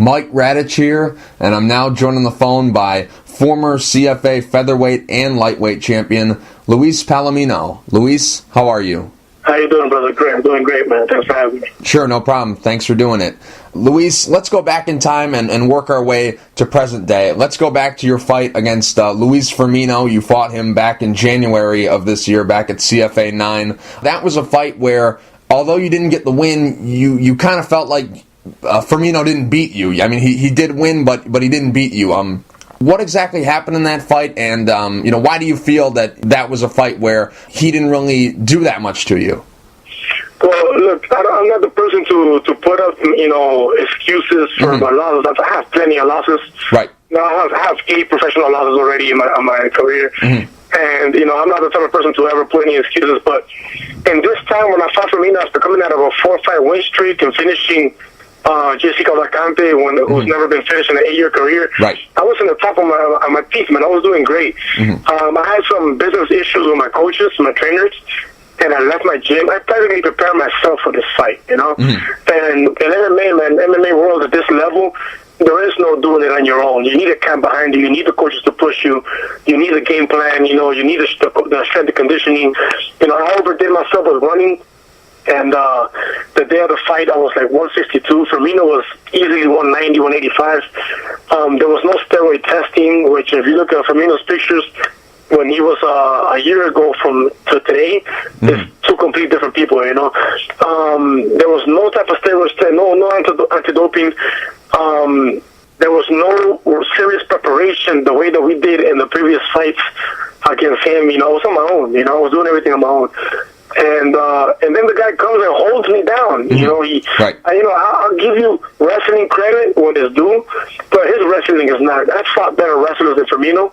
Mike Radich here, and I'm now joined on the phone by former CFA Featherweight and Lightweight champion, Luis Palomino. Luis, how are you? How you doing, brother? Great. I'm doing great, man. Thanks for having me. Sure, no problem. Thanks for doing it. Luis, let's go back in time and work our way to present day. Let's go back to your fight against Luis Firmino. You fought him back in January of this year, back at CFA 9. That was a fight where, although you didn't get the win, you kind of felt like Firmino didn't beat you. I mean, he did win, but he didn't beat you. What exactly happened in that fight, and why do you feel that was a fight where he didn't really do that much to you? Well, look, I'm not the person to put up, excuses for my losses. I have plenty of losses. Right. Now I have 8 professional losses already in my career. And, I'm not the type of person to ever put any excuses. But in this time when I fought Firmino after coming out of a 4-fight win streak and finishing Jessica Vacante, who's never been finished in an 8-year career. Right. I was in the top of my peak, man. I was doing great. I had some business issues with my coaches, my trainers, and I left my gym. I practically prepared myself for this fight, And in MMA, man, MMA world at this level, there is no doing it on your own. You need a camp behind you. You need the coaches to push you. You need a game plan. You need the strength and conditioning. I overdid myself with running. And the day of the fight, I was like 162. Firmino was easily 190, 185. There was no steroid testing, which if you look at Firmino's pictures, when he was a year ago to today, it's two complete different people, There was no type of steroids, no anti-doping. There was no serious preparation the way that we did in the previous fights against him. I was on my own, I was doing everything on my own. And then the guy comes and holds me down. Right. I'll give you wrestling credit when it's due, but his wrestling is not. I've fought better wrestlers than Firmino,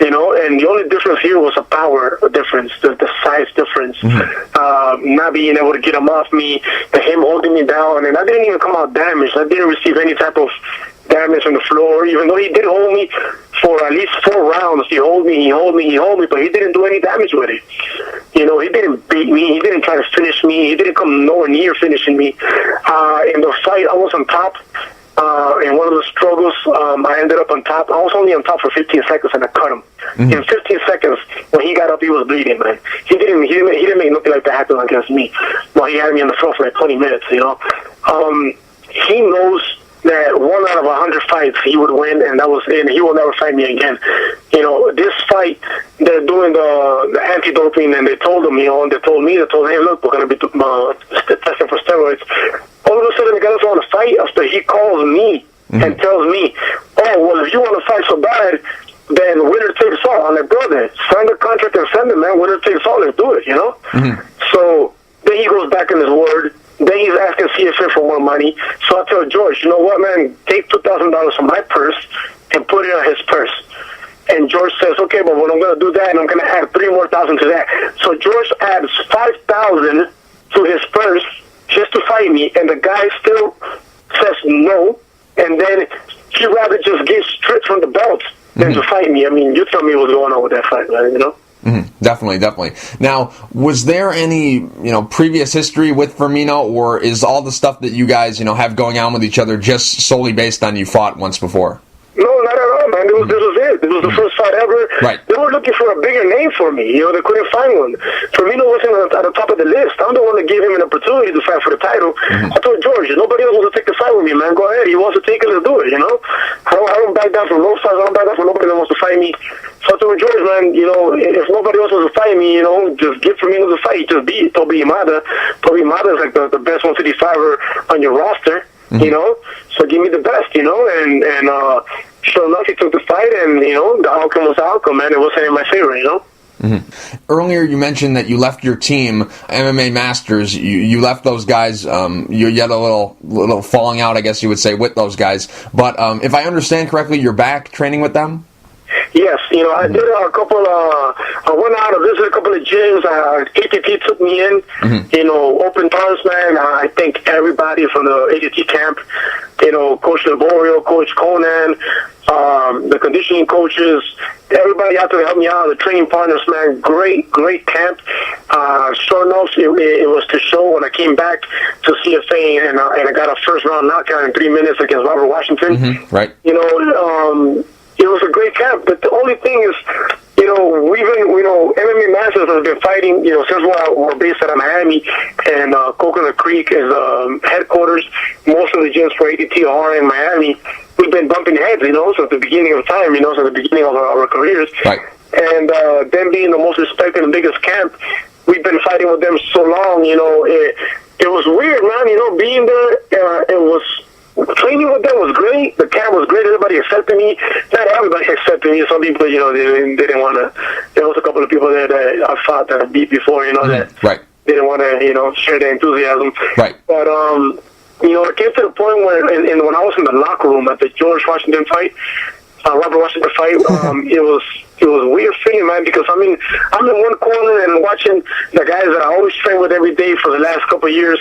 and the only difference here was a power difference, the size difference, not being able to get him off me, and him holding me down, and I didn't even come out damaged. I didn't receive any type of damage on the floor, even though he did hold me for at least 4 rounds. He held me, but he didn't do any damage with it. He didn't beat me. He didn't try to finish me. He didn't come nowhere near finishing me. In the fight, I was on top. In one of the struggles, I ended up on top. I was only on top for 15 seconds, and I cut him. In 15 seconds, when he got up, he was bleeding, man. He didn't make nothing like that happen against me. Well, he had me on the floor for like 20 minutes, He knows that 1 out of 100 fights he would win, and that was it. And he will never fight me again. This fight, they're doing the anti-doping, and they told him, and they told me, hey, look, we're going to be testing for steroids. All of a sudden, the guy doesn't want to fight after he calls me and tells me, oh, well, if you want to fight so bad, then winner takes all. I'm like, brother, sign the contract and send it, man. Winner takes all. Let's do it, So then he goes back in his word. Then he's asking CFA for more money. So I tell George, you know what, man, take $2,000 from my purse and put it on his purse. And George says, okay, but when I'm going to do that, and I'm going to add $3,000 more to that. So George adds $5,000 to his purse just to fight me, and the guy still says no, and then he'd rather just get stripped from the belt than to fight me. I mean, you tell me what's going on with that fight, man, Definitely. Now, was there any, previous history with Firmino, or is all the stuff that you guys, have going on with each other just solely based on you fought once before? No, not at all, man. This was it. This was the first fight ever. Right. They were looking for a bigger name for me. They couldn't find one. Firmino wasn't at the top of the list. I'm the one that gave him an opportunity to fight for the title. I told George, nobody else wants to take the fight with me, man. Go ahead. He wants to take it, let's do it, I don't back down from no fights. I don't back down from nobody that wants to fight me. So I told George, man, if nobody else wants to fight me, just give Firmino the fight. Just beat Toby Imada. Toby Imada is like the best 155er on your roster, So give me the best, and sure enough, he took the fight, and, the outcome was the outcome, man. It wasn't in my favor, Earlier, you mentioned that you left your team, MMA Masters. You left those guys. You had a little falling out, I guess you would say, with those guys. But if I understand correctly, you're back training with them? Yes, I did a couple. I went out, I visited a couple of gyms. ATT took me in. Open arms, man. I thank everybody from the ATT camp. Coach Laborio, Coach Conan. the conditioning coaches, everybody out there to help me out, the training partners, man, great camp. Sure enough, it was to show when I came back to CFA and I got a first round knockout in 3 minutes against Robert Washington. Mm-hmm. Right. You know, it was a great camp, but the only thing is, MMA Masters has been fighting, since we're based out of Miami, and Coconut Creek is headquarters. Most of the gyms for ATT are in Miami. We've been bumping heads, since the beginning of time, since the beginning of our careers. Right. And them being the most respected and biggest camp, we've been fighting with them so long, it was weird, man, being there, it was... Training with them was great. The camp was great. Everybody accepted me. Not everybody accepted me. Some people, they didn't want to. There was a couple of people there that I fought that I beat before, that right. didn't want to, share their enthusiasm. Right. But, it came to the point where, when I was in the locker room at the George Washington fight, Robert Washington fight, it was a weird feeling, man, because I'm in one corner and watching the guys that I always train with every day for the last couple of years.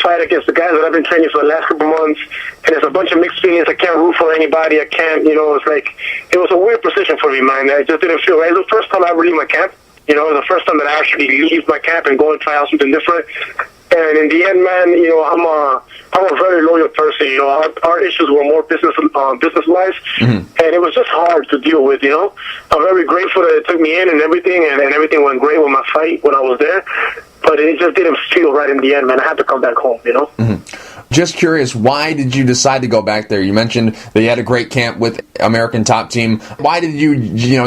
Fight against the guys that I've been training for the last couple months, and there's a bunch of mixed feelings. I can't root for anybody. I can't, it's like, it was a weird position for me, man. I just didn't feel right. It was the first time I ever leave my camp. It was the first time that I actually leave my camp and go and try out something different. And in the end, man, I'm a very loyal person. Our issues were more business-wise, and it was just hard to deal with. I'm very grateful that it took me in and everything, and everything went great with my fight when I was there. But it just didn't feel right in the end, man. I had to come back home, Just curious, why did you decide to go back there? You mentioned that you had a great camp with American Top Team. Why did you,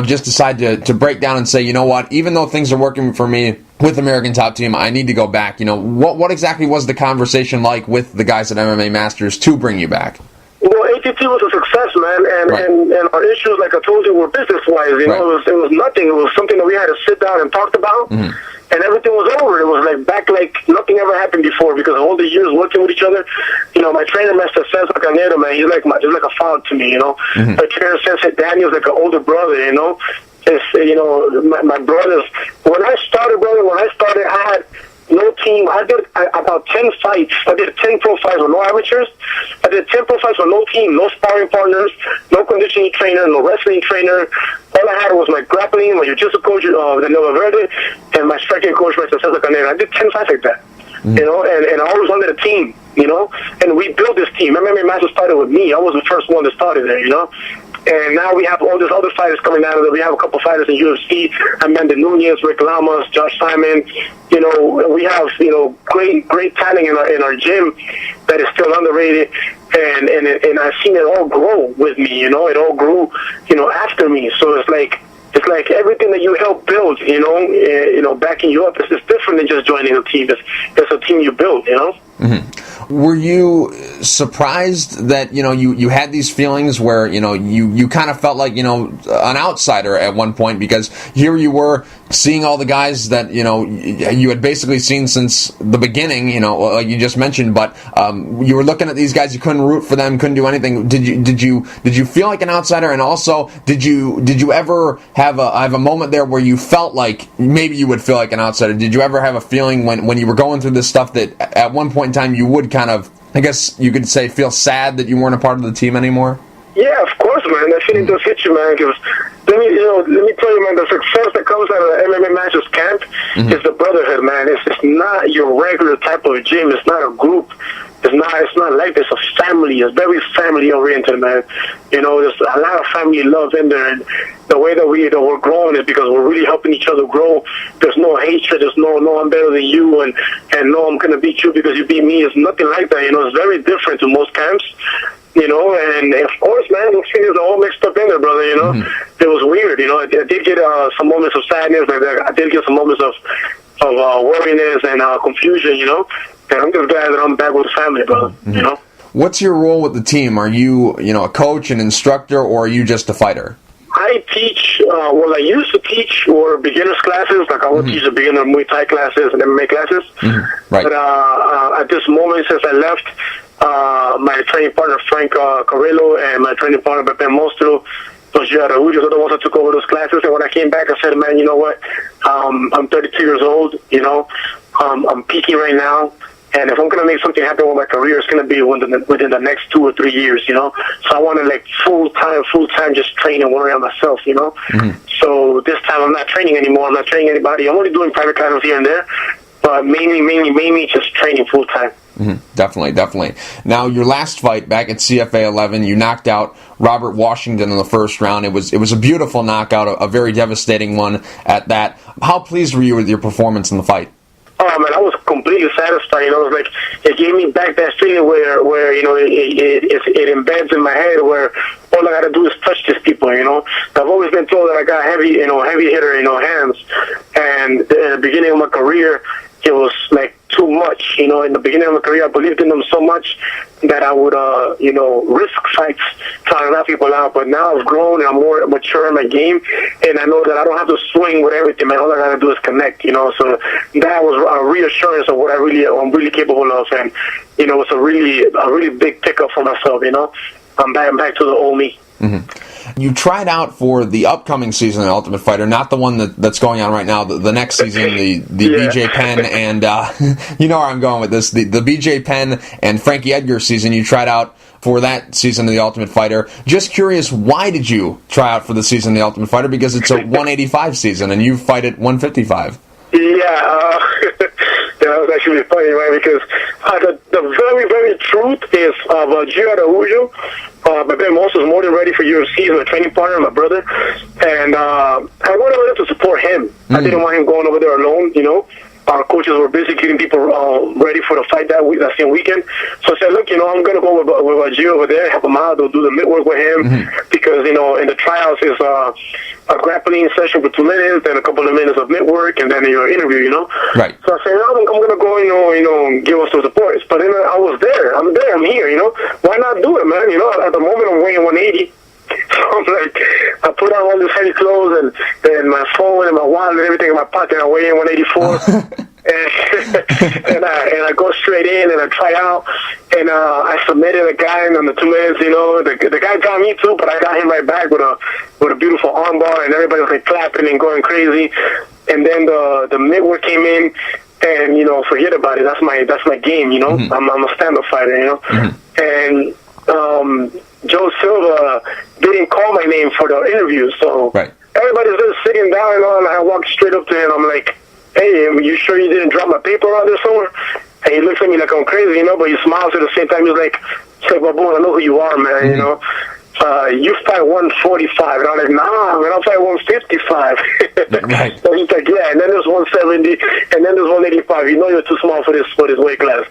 just decide to break down and say, you know what, even though things are working for me with American Top Team, I need to go back? What exactly was the conversation like with the guys at MMA Masters to bring you back? Well, ATT was a success, man, and our issues, like I told you, were business-wise. It was nothing. It was something that we had to sit down and talk about. And everything was over. It was back like nothing ever happened before, because all the years working with each other, my trainer, Master Cesar Canero, man, he's like a father to me, My trainer, Sensei Daniel's like an older brother, It's, my brothers. When I started, I had no team. I did about 10 fights. I did 10 pro fights with no amateurs. I did 10 pro fights with no team, no sparring partners, no conditioning trainer, no wrestling trainer. All I had was my grappling, my jiu-jitsu coach, Daniel Verde, and my striking coach, Mr. Cesar Canero. I did 10 fights like that, and I always wanted a team, and we built this team. MMA Masters started with me. I was the first one that started there, And now we have all these other fighters coming out of it. We have a couple fighters in UFC, Amanda Nunez, Rick Lamas, Josh Simon. We have, great talent in our gym that is still underrated. And I've seen it all grow with me, It all grew, after me. So it's like everything that you help build, backing you up, it's different than just joining a team. It's a team you build, Were you surprised that, you had these feelings where, you kind of felt like, an outsider at one point, because here you were seeing all the guys that, you had basically seen since the beginning, like you just mentioned, but you were looking at these guys, you couldn't root for them, couldn't do anything. Did you feel like an outsider? And also, did you ever have a moment there where you felt like maybe you would feel like an outsider? Did you ever have a feeling when you were going through this stuff that at one point in time you would kind of, I guess you could say, feel sad that you weren't a part of the team anymore? Yeah, of course, man. That feeling does hit you, man. Because let me tell you, man, the success that comes out of the MMA Masters camp is the brotherhood, man. It's not your regular type of gym. It's not a group. It's not like this. It's a family. It's very family oriented, man. There's a lot of family love in there, and the way that we're growing is because we're really helping each other grow. There's no hatred. There's no I'm better than you, and no, I'm gonna beat you because you beat me. It's nothing like that. It's very different to most camps. And of course, man, those feelings are all mixed up in there, brother, It was weird, I did get some moments of sadness, I did get some moments of worriness and confusion, and I'm just glad that I'm back with the family, brother, What's your role with the team? Are you, a coach, an instructor, or are you just a fighter? I teach, I used to teach or beginners classes, like I would teach the beginner Muay Thai classes and MMA classes, Right. But at this moment, since I left, my training partner Frank Carrillo and my training partner Pepe Mostro, those are the ones that took over those classes. And when I came back, I said, man, you know what? I'm 32 years old. I'm peaking right now, And if I'm going to make something happen with my career, it's going to be within the next 2 or 3 years, you know. So I want to, like, full time just train and worry on myself, you know. So this time I'm not training anymore. I'm not training anybody. I'm only doing private classes here and there, but mainly just training full time. Definitely. Now, your last fight back at CFA 11, you knocked out Robert Washington in the first round. It was a beautiful knockout, a very devastating one at that. How pleased were you with your performance in the fight? Oh man, I was completely satisfied. You know, it was like it gave me back that feeling where you know it embeds in my head where all I gotta do is touch these people. You know, I've always been told that I got heavy hitter hands, and in the beginning of my career, it was like too much. You know, in the beginning of my career, I believed in them so much that I would risk fights trying to knock people out. But now I've grown and I'm more mature in my game, and I know that I don't have to swing with everything, man. All I gotta do is connect, you know. So that was a reassurance of what I'm really capable of, and you know, it's a really big pickup for myself. You know, I'm back to the old me. You tried out for the upcoming season of Ultimate Fighter, not the one that's going on right now, the next season, the BJ Penn and, you know where I'm going with this, the BJ Penn and Frankie Edgar season. You tried out for that season of the Ultimate Fighter. Just curious, why did you try out for the season of the Ultimate Fighter? Because it's a 185 season and you fight at 155. That was actually funny, right? Because the very, very truth is Gio Araújo, my Ben Moss was more than ready for UFC. He's my training partner, my brother. And I went over there to support him. I didn't want him going over there alone, you know. Our coaches were busy getting people ready for the fight that same weekend. So I said, look, you know, I'm going to go with Gio over there, help him out. They'll do the mid work with him because, you know, in the trials is a grappling session for 2 minutes, then a couple of minutes of mid work, and then your interview, you know. Right. So I said, I'm going to go, you know, give us some support. But then I was there. I'm here, you know. Why not do it, man? You know, at the moment I'm weighing 180. So I'm like, I put on all these heavy clothes and my phone and my wallet and everything in my pocket. I weigh in 184. and I go straight in and I try out. And I submitted a guy on the 2 minutes, you know. The guy got me too, but I got him right back with a beautiful armbar, and everybody was like clapping and going crazy. And then the midwork came in, and, you know, forget about it. That's my game, you know. I'm a stand-up fighter, you know. And Joe Silva didn't call my name for the interview, so everybody's just sitting down, you know, and I walked straight up to him. I'm like, hey, are you sure you didn't drop my paper out there somewhere? And he looks at me like I'm crazy, you know, but he smiles at the same time. He's like, Baboon, I know who you are, man, you know. You fight 145. And I'm like, nah, man, I'll fight 155. So he's like, yeah, and then there's 170, and then there's 185. You know you're too small for this weight class.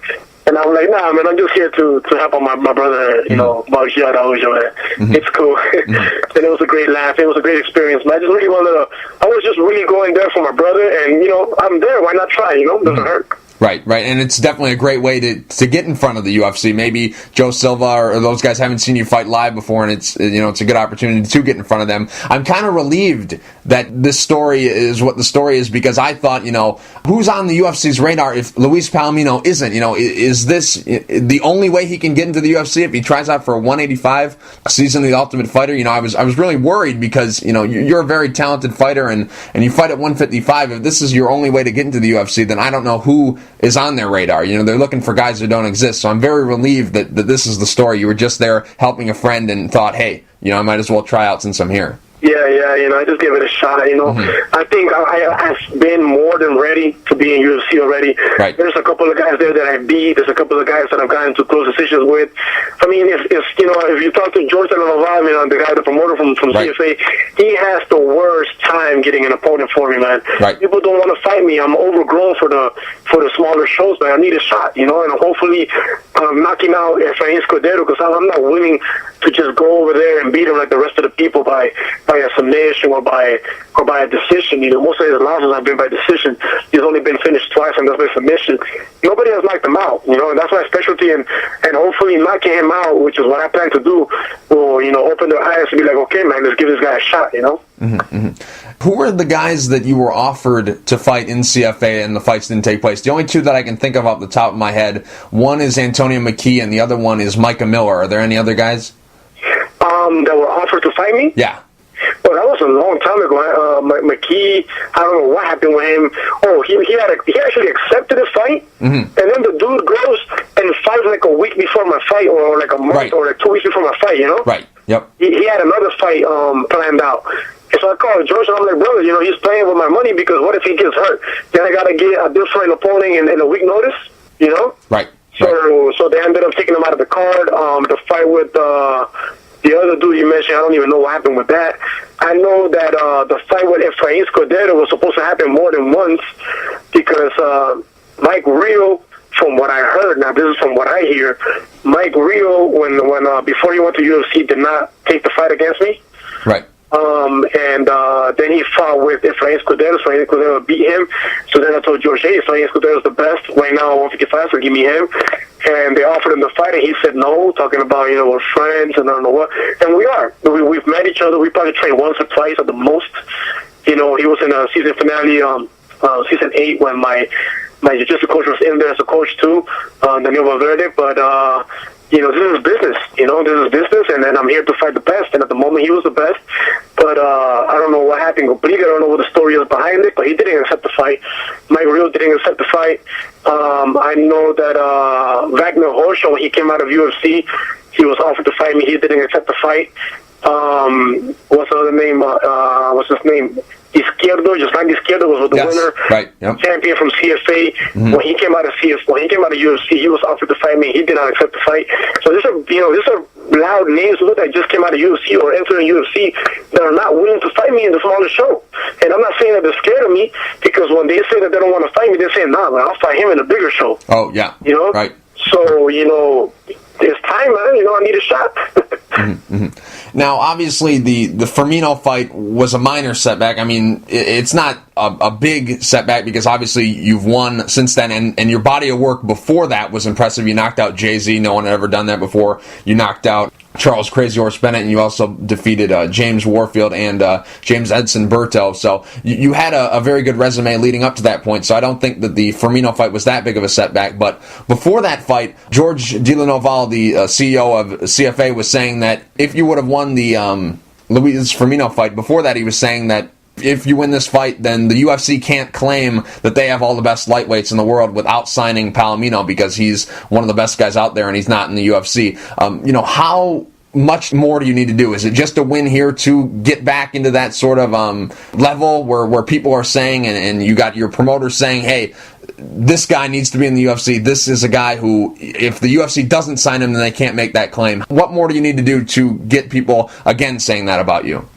And I'm like, nah, man, I'm just here to help out my brother, you know, about Gio Araújo, man. It's cool. And it was a great laugh. It was a great experience, man. I was just really going there for my brother, and, you know, I'm there. Why not try, you know? It doesn't hurt. Right, and it's definitely a great way to get in front of the UFC. Maybe Joe Silva or those guys haven't seen you fight live before, and it's a good opportunity to get in front of them. I'm kind of relieved that this story is what the story is, because I thought, you know, who's on the UFC's radar if Luis Palomino isn't? You know, is this the only way he can get into the UFC if he tries out for a 185 season of the Ultimate Fighter? You know, I was really worried because, you know, you're a very talented fighter and you fight at 155. If this is your only way to get into the UFC, then I don't know who is on their radar. You know, they're looking for guys that don't exist. So I'm very relieved that this is the story. You were just there helping a friend and thought, hey, you know, I might as well try out since I'm here. Yeah, you know, I just gave it a shot, you know. I think I've been more than ready to be in UFC already. Right. There's a couple of guys there that I beat. There's a couple of guys that I've gotten into close decisions with. I mean, if you know, if you talk to George Navarro, you know, the guy, the promoter from CFA, he has the worst time getting an opponent for me, man. Right. People don't want to fight me. I'm overgrown for the smaller shows, man. I need a shot, you know, and hopefully I'm knocking out Efrain Escudero, because I'm not willing to just go over there and beat him like the rest of the people by a submission or by a decision. You know, most of his losses have been by decision. He's only been finished twice, and that's by submission. Nobody has knocked him out, you know, and that's my specialty. And hopefully knocking him out, which is what I plan to do, will, you know, open their eyes to be like, okay, man, let's give this guy a shot, you know. Who were the guys that you were offered to fight in CFA and the fights didn't take place? The only two that I can think of off the top of my head, one is Antonio McKee and the other one is Micah Miller. Are there any other guys? That were offered to fight me? Yeah. Well, that was a long time ago. McKee, I don't know what happened with him. Oh, he actually accepted the fight, and then the dude goes and fights like a week before my fight, or like a month, or like 2 weeks before my fight. Right. Yep. He had another fight planned out. And so I called George, and I'm like, brother, he's playing with my money, because what if he gets hurt? Then I got to get a different opponent in a week notice, Right. So they ended up taking him out of the card. The fight with the other dude you mentioned, I don't even know what happened with that. I know that the fight with Efrain Escudero was supposed to happen more than once, because Mike Rio, from what I heard, now this is from what I hear, Mike Rio, when before he went to UFC, did not take the fight against me. Right. And then he fought with Efrain Escudero. Efrain Escudero beat him. So then I told George, hey, Efrain Escudero is the best right now at 155, so give me him. And they offered him the fight, and he said no, talking about, we're friends and I don't know what. And we are. We've met each other. We probably trained once or twice at the most. He was in a season finale, season 8, when my jiu-jitsu coach was in there as a coach too, Daniel Valverde. But this is business. This is business, and then I'm here to fight the best. And at the moment, he was the best. But I don't know what happened completely. I don't know what the story is behind it. But he didn't accept the fight. Mike Real didn't accept the fight. I know that Wagner Horshaw, when he came out of UFC, he was offered to fight me. He didn't accept the fight. What's the other name? What's his name? Izquierdo, Justin Izquierdo was the winner, right? Yep. Champion from CFA. When he came out of UFC, he was offered to fight me. He did not accept the fight. So these are loud names that just came out of UFC or entering UFC that are not willing to fight me in the smaller show. And I'm not saying that they're scared of me, because when they say that they don't want to fight me, they're saying, nah, man, I'll fight him in a bigger show. Oh yeah, right. So it's time, man. I need a shot. Now, obviously, the Firmino fight was a minor setback. I mean, it's not a big setback, because obviously you've won since then, and your body of work before that was impressive. You knocked out Jay-Z. No one had ever done that before. You knocked out Charles Crazy Horse Bennett, and you also defeated James Warfield and James Edson Berto. So you had a very good resume leading up to that point, so I don't think that the Firmino fight was that big of a setback. But before that fight, George DeLanoval, the CEO of CFA, was saying that if you would have won the Luis Firmino fight, before that he was saying that if you win this fight, then the UFC can't claim that they have all the best lightweights in the world without signing Palomino, because he's one of the best guys out there and he's not in the UFC. How much more do you need to do? Is it just a win here to get back into that sort of level where people are saying, and you got your promoters saying, hey, this guy needs to be in the UFC. This is a guy who, if the UFC doesn't sign him, then they can't make that claim. What more do you need to do to get people, again, saying that about you?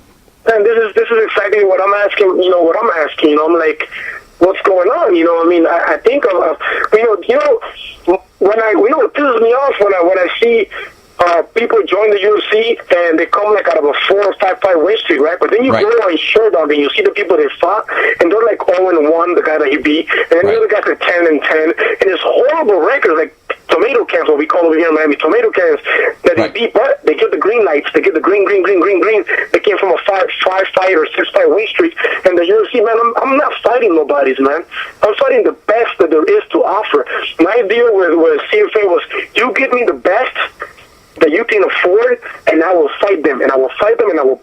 And this is exactly what I'm asking. I'm like, what's going on? I think what pisses me off when I see people join the UFC and they come like out of a 4 or 5 fight win streak, right? But then you go on Sherdog and you see the people they fought, and they're like 0-1, the guy that he beat, and then the other guys are 10-10, and it's horrible records, like tomato cans, what we call over here in Miami, tomato cans, that they beat, but they get the green lights, they get the green. They came from a 5 fight or 6 fight win streak, and the UFC, man, I'm not fighting nobodies, man. I'm fighting the best that there is to offer. My deal with CFA was, you give me the best that you can afford, and I will fight them, and I will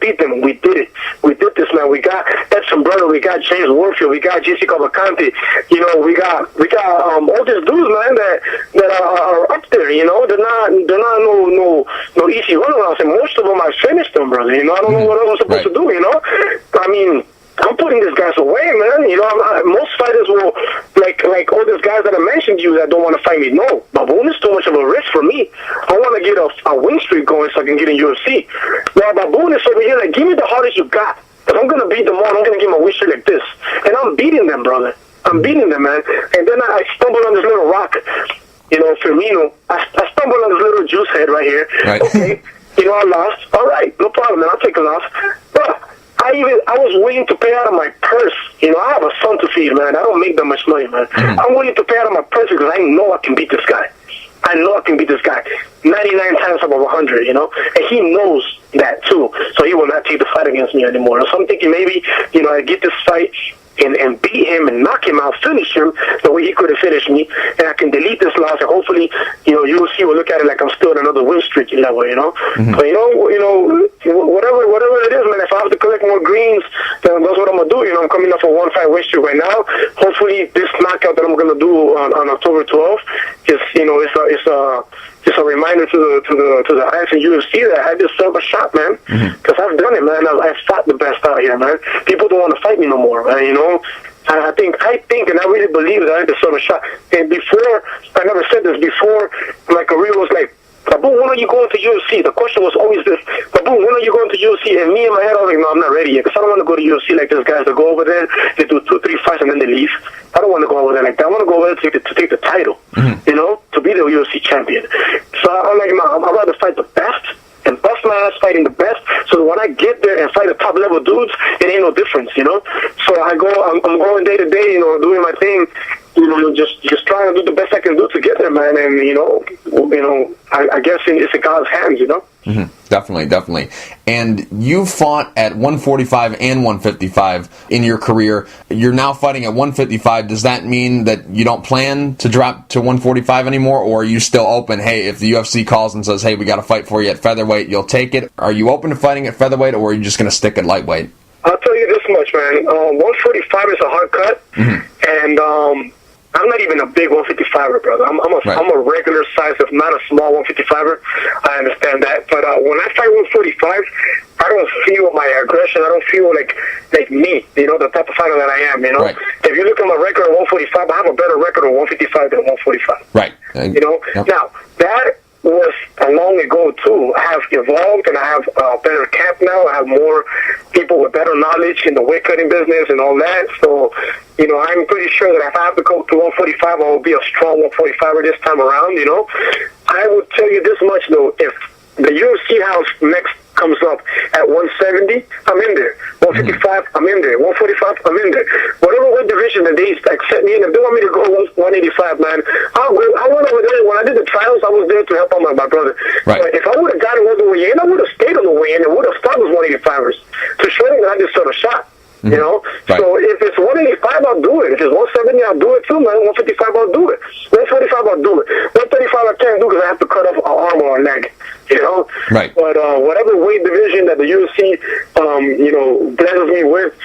beat them. And we did it. We did this, man. We got Edson Brother, we got James Warfield, we got JC Cavalcante. We got all these dudes, man, that are up there. They're not no easy runarounds, and most of them I finished them, brother. I don't know what else I'm supposed to do. I mean, I'm putting these guys away, man. Most fighters will, like all these guys that I mentioned to you that don't want to fight me. No, Baboon is too much of a risk for me. I want to get a win streak going so I can get in UFC. Now, Baboon is over here like, give me the hardest you got. If I'm going to beat them all, I'm going to give them a win streak like this. And I'm beating them, brother. I'm beating them, man. And then I stumbled on this little rock, Firmino. I stumbled on this little juice head right here. Right. Okay, I lost. All right, no problem, man. I'll take a loss. But I was willing to pay out of my purse. I have a son to feed, man. I don't make that much money, man. I'm willing to pay out of my purse because I know I can beat this guy. 99 times above 100, and he knows that too. So he will not take the fight against me anymore. So I'm thinking maybe, I get this fight, and beat him and knock him out, finish him the way he could have finished me, and I can delete this loss, and hopefully, UFC will look at it like I'm still at another win streak level, But whatever it is, man. If I have to collect more greens, then that's what I'm gonna do. I'm coming off a 1-5 win streak right now. Hopefully, this knockout that I'm gonna do on October 12th is, it's a reminder to the guys in UFC that I deserve a shot, man. Because I've done it, man. I've fought the best out here, man. People don't want to fight me no more, man. I think, and I really believe that I deserve a shot. And before, I never said this before, my career was like, Babu, when are you going to UFC? The question was always this, Babu, when are you going to UFC? And me in my head, I was like, no, I'm not ready yet, because I don't want to go to UFC like those guys that go over there, they do 2-3 fights, and then they leave. I don't want to go over there like that. I want to go over there to take the title, to be the UFC champion. So I'm like, no, I'd rather fight the best and bust my ass fighting the best, so that when I get there and fight the top level dudes, it ain't no difference, So I'm going day to day, doing my thing, just trying to do the best I can do to get there, man. And I guess it's in God's hands, Definitely. And you fought at 145 and 155 in your career. You're now fighting at 155. Does that mean that you don't plan to drop to 145 anymore, or are you still open? Hey, if the UFC calls and says, hey, we got a fight for you at featherweight, you'll take it. Are you open to fighting at featherweight, or are you just going to stick at lightweight? I'll tell you this much, man. 145 is a hard cut, and I'm not even a big 155er, brother. I'm a regular size, if not a small 155er. I understand that. But when I fight 145, I don't feel my aggression. I don't feel like me, the type of fighter that I am, Right. If you look at my record at 145, I have a better record at 155 than 145. Right. Yep. Now, that was long ago, too. I have evolved, and I have a better camp now. I have more people with better knowledge in the weight cutting business and all that. So, I'm pretty sure that if I have to go to 145, I will be a strong 145er this time around, I would tell you this much, though. If the UFC house next comes up at 170, I'm in there. 155, I'm in there. 145, I'm in there. Whatever weight division that they accept me in, if they want me to go 185, man, I'll go. I went over there. When I did the trials, I was there to help out my brother. Right. But if I would have gotten all the way in, I would have stayed on the way in and would have stopped with 185ers to show them that I just sort of shot. Right. So if it's 185, I'll do it. If it's 170, I'll do it too, man. 155, I'll do it. 145, I'll do it. 135, I can't do because I have to cut off an arm or a leg, Right. But whatever weight division that the UFC, blesses me with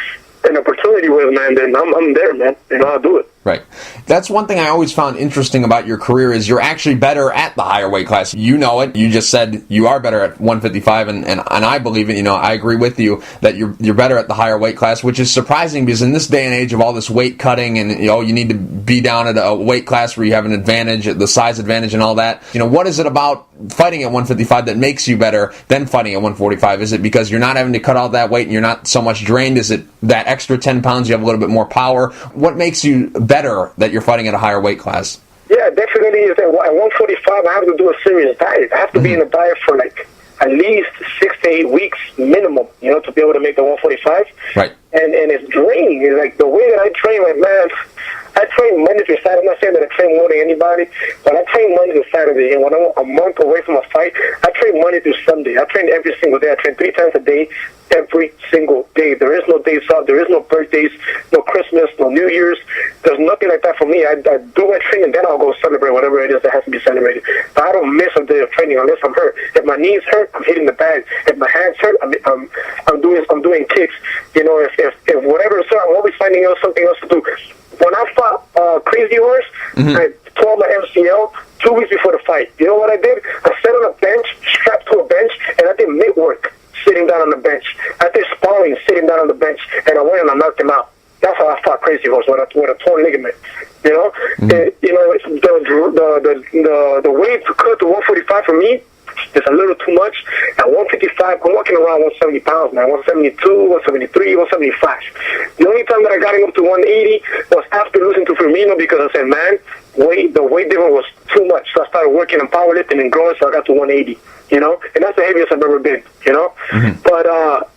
an opportunity with, man, then I'm there, man. I'll do it. Right. That's one thing I always found interesting about your career is you're actually better at the higher weight class. You know it. You just said you are better at 155, and I believe it. I agree with you that you're better at the higher weight class, which is surprising because in this day and age of all this weight cutting and you need to be down at a weight class where you have an advantage, the size advantage and all that. What is it about fighting at 155 that makes you better than fighting at 145? Is it because you're not having to cut all that weight and you're not so much drained? Is it that extra 10 pounds you have a little bit more power? What makes you better that you're fighting at a higher weight class? Yeah, definitely. Is that at 145, I have to do a serious diet. I have to be in a diet for at least 6 to 8 weeks minimum, to be able to make the 145. Right. And it's draining. It's like the way that I train, man, I train Monday through Saturday. I'm not saying that I train more than anybody, but I train Monday through Saturday. And when I'm a month away from a fight, I train Monday through Sunday. I train every single day. I train 3 times a day, every single day. There is no days off. There is no birthdays, no Christmas, no New Year's. There's nothing like that for me. I do my training, then I'll go celebrate whatever it is that has to be celebrated. But I don't miss a day of training unless I'm hurt. If my knees hurt, I'm hitting the bag. If my hands hurt, I'm doing kicks. If whatever, so I'm always finding out something else to do. When I fought Crazy Horse, I tore my MCL 2 weeks before the fight. You know what I did? I sat on a bench, strapped to a bench, and I did mitt work sitting down on the bench. I did sparring sitting down on the bench, and I went and I knocked him out. That's how I fought Crazy Horse with a torn ligament. The way to cut to 145 for me is a little too much. At 155, I'm walking around 170 pounds, man. 172, 173, 175. The only time that I got him up to 180 was after losing to Firmino because I said, man, the weight difference was too much. So I started working on powerlifting and growing, so I got to 180. And that's the heaviest I've ever been, But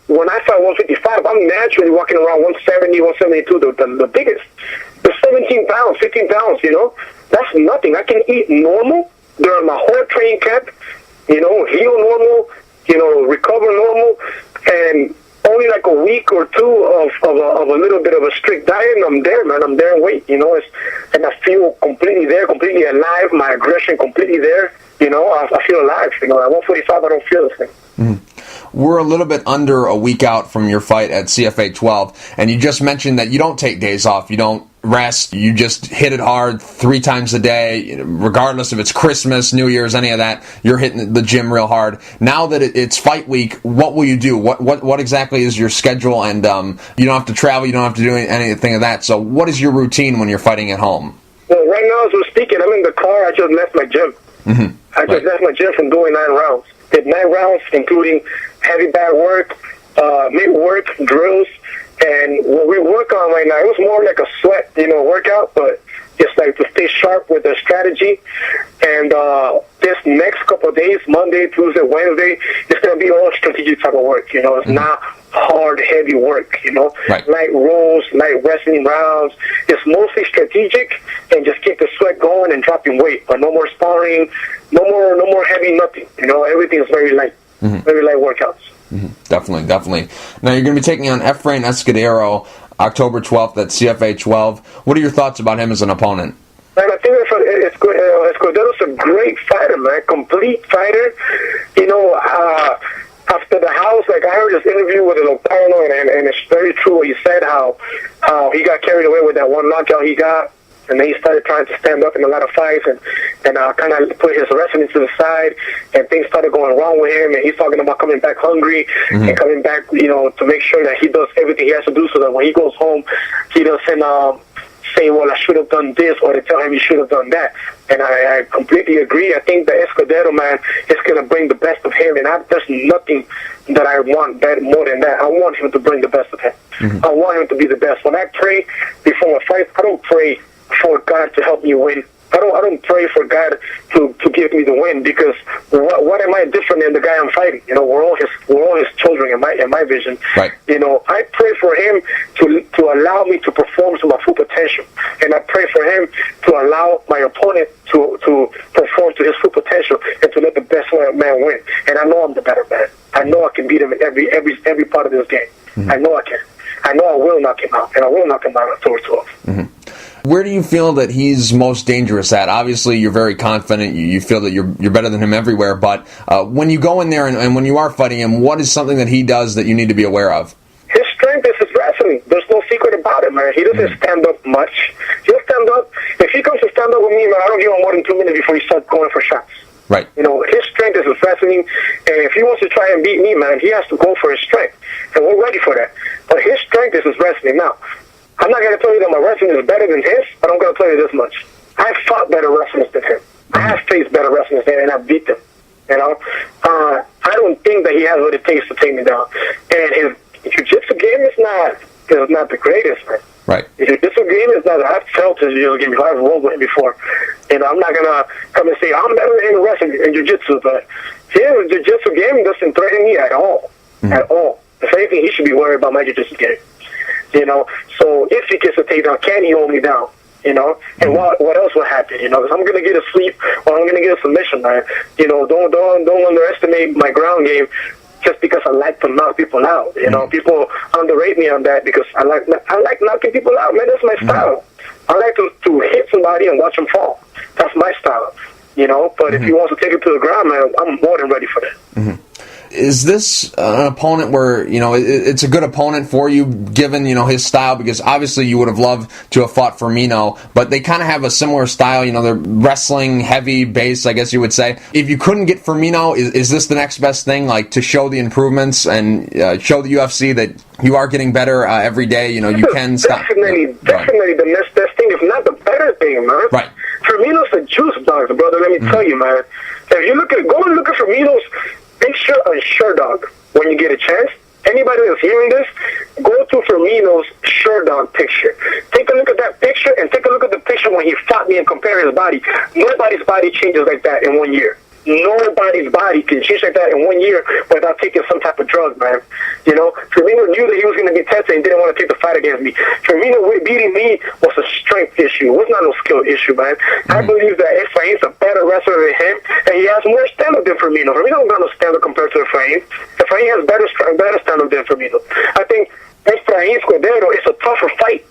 when I fight 155, I'm naturally walking around 170, 172, the biggest. The 17 pounds, 15 pounds, that's nothing. I can eat normal during my whole training camp, heal normal, recover normal, and only like a week or two of a little bit of of a strict diet, and I'm there, man. I'm there in weight, and I feel completely there, completely alive. My aggression completely there. I feel alive. At 145, I don't feel the same. We're a little bit under a week out from your fight at CFA 12, and you just mentioned that you don't take days off, you don't rest, you just hit it hard 3 times a day, regardless if it's Christmas, New Year's, any of that, you're hitting the gym real hard. Now that it's fight week, what will you do? What exactly is your schedule? And you don't have to travel, you don't have to do anything of that, so what is your routine when you're fighting at home? Well, right now as we're speaking, I'm in the car. I just left my gym. I just left my gym from doing 9 rounds. Did 9 rounds, including heavy bag work, mid-work, drills, and what we work on right now, it was more like a sweat, workout, but just like to stay sharp with the strategy. And this next couple of days, Monday, Tuesday, Wednesday, it's going to be all strategic type of work. It's not hard, heavy work. Light rolls, light wrestling rounds. It's mostly strategic and just keep the sweat going and dropping weight. But no more sparring, no more heavy nothing. Everything is very light, very light workouts. Definitely. Now you're going to be taking on Efrain Escudero October 12th at CFA 12. What are your thoughts about him as an opponent? Man, I think Escudero's a great fighter, man. Complete fighter. After the house, I heard this interview with Lopano, and it's very true what he said, how he got carried away with that one knockout he got, and then he started trying to stand up in a lot of fights and kind of put his wrestling to the side, and things started going wrong with him, and he's talking about coming back hungry and coming back, to make sure that he does everything he has to do so that when he goes home, he doesn't say, well, I should have done this, or to tell him he should have done that. And I completely agree. I think that Escudero, man, is going to bring the best of him, and there's nothing that I want more than that. I want him to bring the best of him. I want him to be the best. When I pray before a fight, I don't pray for God to help me win. I don't pray for God to give me the win, because what am I different than the guy I'm fighting? We're all his children in my vision. Right. I pray for him to allow me to perform to my full potential, and I pray for him to allow my opponent to perform to his full potential and to let the best man win. And I know I'm the better man. I know I can beat him in every part of this game. I know I can. I know I will knock him out, and I will knock him out on October 12th. Where do you feel that he's most dangerous at? Obviously, you're very confident. You feel that you're better than him everywhere. But when you go in there and when you are fighting him, what is something that he does that you need to be aware of? His strength is his wrestling. There's no secret about it, man. He doesn't stand up much. He'll stand up. If he comes to stand up with me, man, I don't give him more than 2 minutes before he starts going for shots. Right. His strength is his wrestling, and if he wants to try and beat me, man, he has to go for his strength, and we're ready for that. But his strength is his wrestling. Now, I'm not going to tell you that my wrestling is better than his, but I'm going to tell you this much. I've fought better wrestlers than him. I have faced better wrestlers than him, and I've beat them. I don't think that he has what it takes to take me down. And his jiu-jitsu game is not the greatest, man. Right. His jiu-jitsu game is not. I've felt his jiu-jitsu game before. I've rolled with him before. I'm not going to come and say, I'm better than him in wrestling in jiu-jitsu, but his jiu-jitsu game doesn't threaten me at all. At all. If anything, he should be worried about my jiu-jitsu game. So if he gets a takedown, can he hold me down? And what else will happen? Because I'm gonna get a sweep or I'm gonna get a submission, man. Don't underestimate my ground game just because I like to knock people out. People underrate me on that because I like knocking people out, man. That's my style. I like to hit somebody and watch them fall. That's my style. But if he wants to take it to the ground, man, I'm more than ready for that. Is this an opponent where, it's a good opponent for you, given, his style? Because obviously you would have loved to have fought Firmino, but they kind of have a similar style. They're wrestling, heavy base, I guess you would say. If you couldn't get Firmino, is this the next best thing, to show the improvements and show the UFC that you are getting better every day? You can stop. Definitely the next best thing, if not the better thing, man. Right. Firmino's a juice box, brother. Let me tell you, man. If you go and look at Firmino's picture on Sherdog when you get a chance. Anybody that's hearing this, go to Firmino's Sherdog picture. Take a look at that picture and take a look at the picture when he fought me and compare his body. Nobody's body changes like that in 1 year. Nobody's body can change like that in 1 year without taking some type of drug, man. Firmino knew that he was going to be tested and didn't want to take the fight against me. Firmino beating me was a strength issue. It was not no skill issue, man. I believe that Efrain's a better wrestler than him, and he has more stand-up than Firmino. Firmino don't got no stand-up compared to Efrain. Efrain has better stand-up than Firmino. I think Efrain Escudero is a tougher fight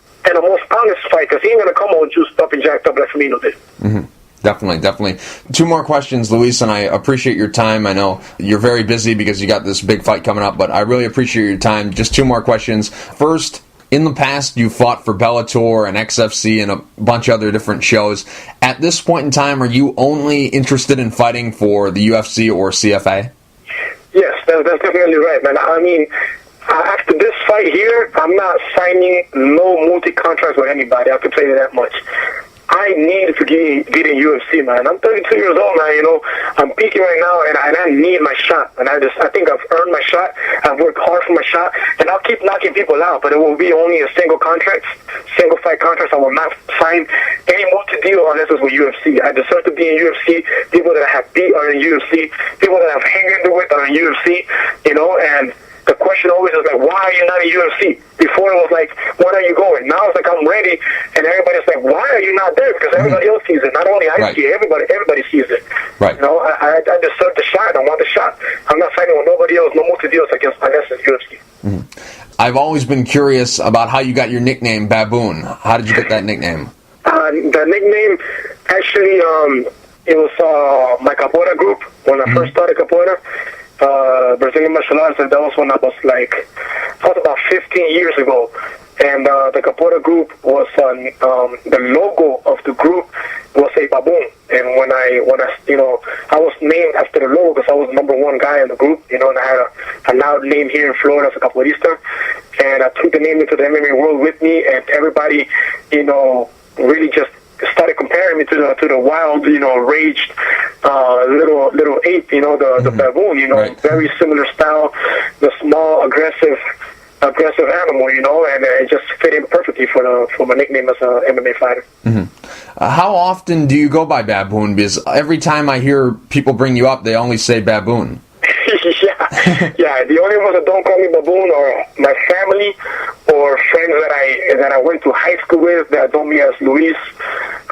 Palomino did. Mm-hmm. Definitely. Two more questions, Luis, and I appreciate your time. I know you're very busy because you got this big fight coming up, but I really appreciate your time. Just two more questions. First, in the past, you fought for Bellator and XFC and a bunch of other different shows. At this point in time, are you only interested in fighting for the UFC or CFA? Yes, that's definitely right, man. I mean, after this fight here, I'm not signing no multi-contracts with anybody. I can tell you that much. I need to get in UFC, man. I'm 32 years old, man. You know, I'm peaking right now, and I need my shot. And I think I've earned my shot. I've worked hard for my shot, and I'll keep knocking people out. But it will be only a single fight contracts. I will not sign any multi-deal unless it's with UFC. I deserve to be in UFC. People that I have beat are in UFC. People that I've hanged in with are in UFC. You know, and the question always is like, why are you not in UFC? Before it was like, when are you going? Now it's like, I'm ready, and everybody's like, why are you not there? Because everybody else sees it. Not only I see it, everybody sees it. Right. You know, I deserve the shot. I want the shot. I'm not fighting with nobody else, no multi-deals unless it's UFC. Mm-hmm. I've always been curious about how you got your nickname, Baboon. How did you get that nickname? The nickname, actually, it was my capoeira group. When I first started capoeira, Brazilian martial arts, and that was when I was about 15 years ago. And the capoeira group was the logo of the group was a baboon. And when I I was named after the logo because I was the number one guy in the group, and I had a loud name here in Florida as a capoeirista. And I took the name into the MMA world with me, and everybody, really just started comparing me to the wild, raged little ape, the baboon, Right. Very similar style, the small, aggressive animal, and it just fit in perfectly for my nickname as a MMA fighter. Mm-hmm. How often do you go by Baboon? Because every time I hear people bring you up, they only say Baboon. Yeah. The only ones that don't call me Baboon are my family or friends that I went to high school with that know me as Luis,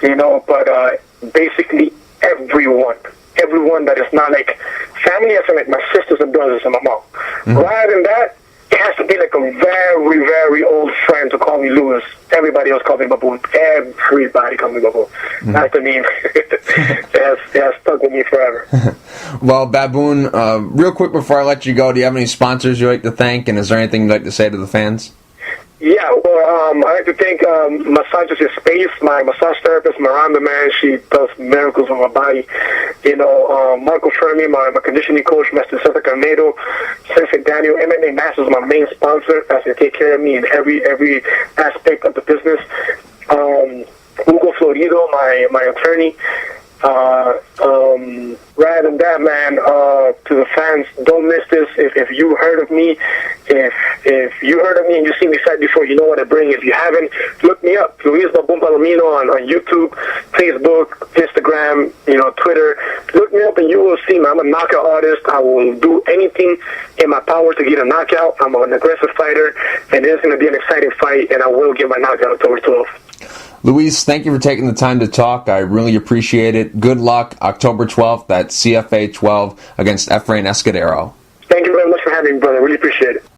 But basically everyone that is not like family, as in like my sisters and brothers and my mom. Mm-hmm. Rather than that, it has to be like a very, very old friend to call me Luis. Everybody else calls me Baboon. Everybody calls me Baboon. Mm-hmm. That's the name. it has stuck with me forever. Well, Baboon, real quick before I let you go, do you have any sponsors you'd like to thank, and is there anything you'd like to say to the fans? Yeah, well, I'd like to thank Massages in Space, my massage therapist, Miranda, man. She does miracles with my body. Marco Fermi, my conditioning coach, Master Cesar Carneiro, Sensei Daniel, MMA Masters, my main sponsor, as they take care of me in every aspect of the business. Hugo Florido, my attorney. Rather than that, man, to the fans, don't miss this. If you heard of me, if you heard of me and you see me fight before, you know what I bring. If you haven't, look me up. Luis Palomino on YouTube, Facebook, Instagram, Twitter. Look me up and you will see me. I'm a knockout artist. I will do anything in my power to get a knockout. I'm an aggressive fighter, and it's going to be an exciting fight, and I will get my knockout October 12th. Luis, thank you for taking the time to talk. I really appreciate it. Good luck October 12th at CFA 12 against Efrain Escudero. Thank you very much for having me, brother. Really appreciate it.